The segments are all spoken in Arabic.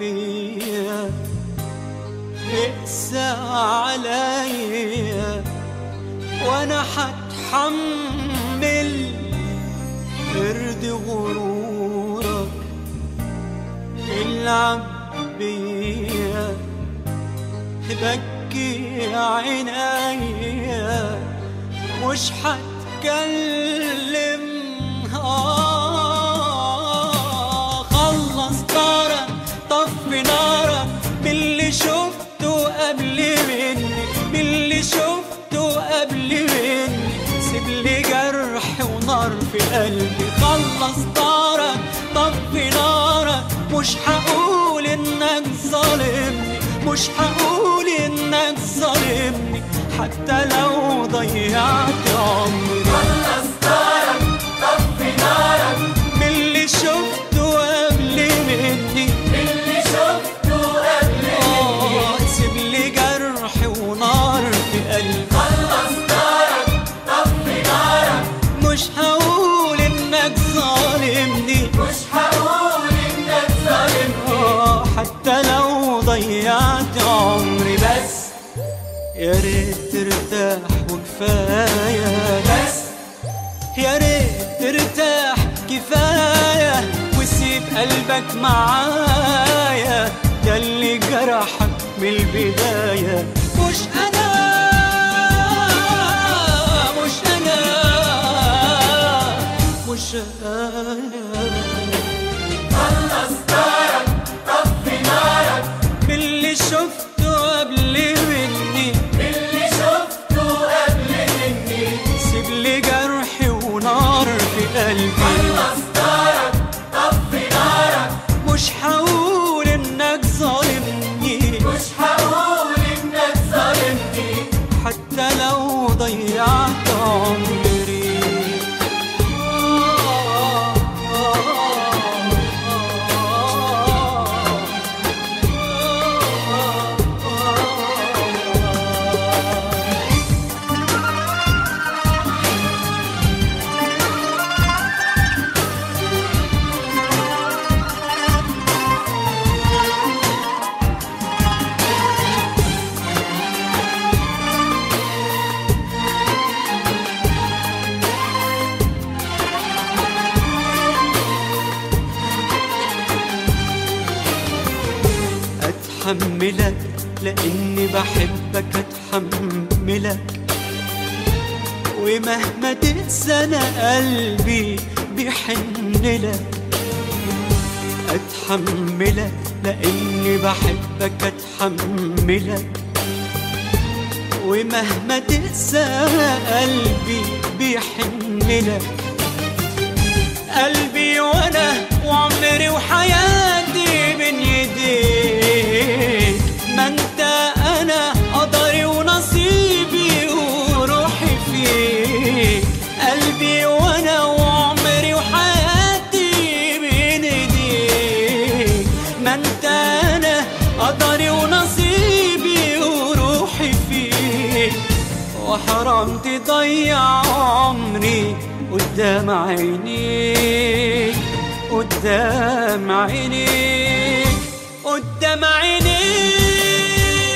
فيا اقسى عليا وانا حتحمل ارض غرورك العب بيا بكي عينيا مش حتكلم خلص نارك طفي نارك باللي شفته قبل مني باللي شفته قبل مني سيبلي جرح ونار في قلبي خلص نارك طفي نارك مش هقول انك ظالمني مش هقول انك ظالمني حتى لو ضيعت عمري خلص نارك طفي نارك باللي شفته قبل مني باللي شفته قبل مني سيبلي جرح ونار في قلبي خلص نارك طفي نارك مش هقول انك ظالمني مش هقول انك ظالمني حتى لو ضيعت عمري بس يا ريت ترتاح وكفايه بس يا ريت ترتاح كفايه وسيب قلبك معايا ده اللي جرحك من البدايه مش انا مش انا مش انا خلص نارك طفي نارك باللي شفته قبل مني باللي شفته قبل مني سيبلي جرحي ونار في قلبي خلص نارك طفي نارك مش هقول انك ظالمني مش هقول انك ظالمني حتى لو ضيعت عمري اتحملك لاني بحبك اتحملك ومهما تنسى انا قلبي بيحنلك اتحملك لاني بحبك اتحملك ومهما تنسى قلبي بيحنلك قلبي وانا وعمري وحياتي بين يديك ما انت انا قدري ونصيبي وروحي فيك قلبي وانا وعمري وحياتي بين ايديك ما انت انا قدري ونصيبي وروحي فيك وحرام تضيع عمري قدام عينيك قدام عينيك قدام عينيك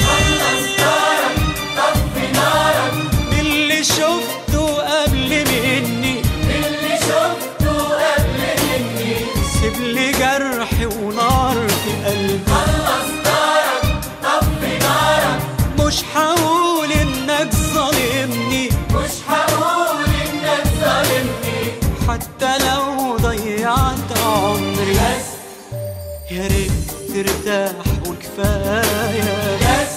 خلص نارك طفي نارك باللي شفته قبل مني باللي شفته قبل مني سيبلي جرحي ونار في قلبي خلص نارك طفي نارك مش هقول انك ظالمني مش هقول انك ظالمني حتى لو ضيعت عمري بس يا ريت ترتاح وكفايه بس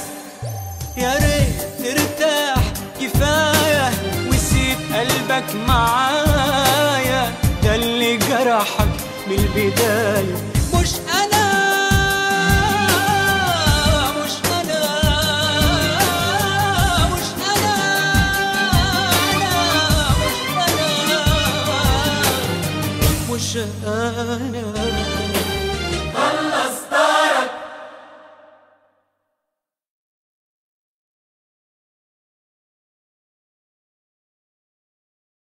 يا ريت ترتاح كفايه وسيب قلبك معايا ده اللي جرحك من البدايه مش انا مش انا مش انا مش انا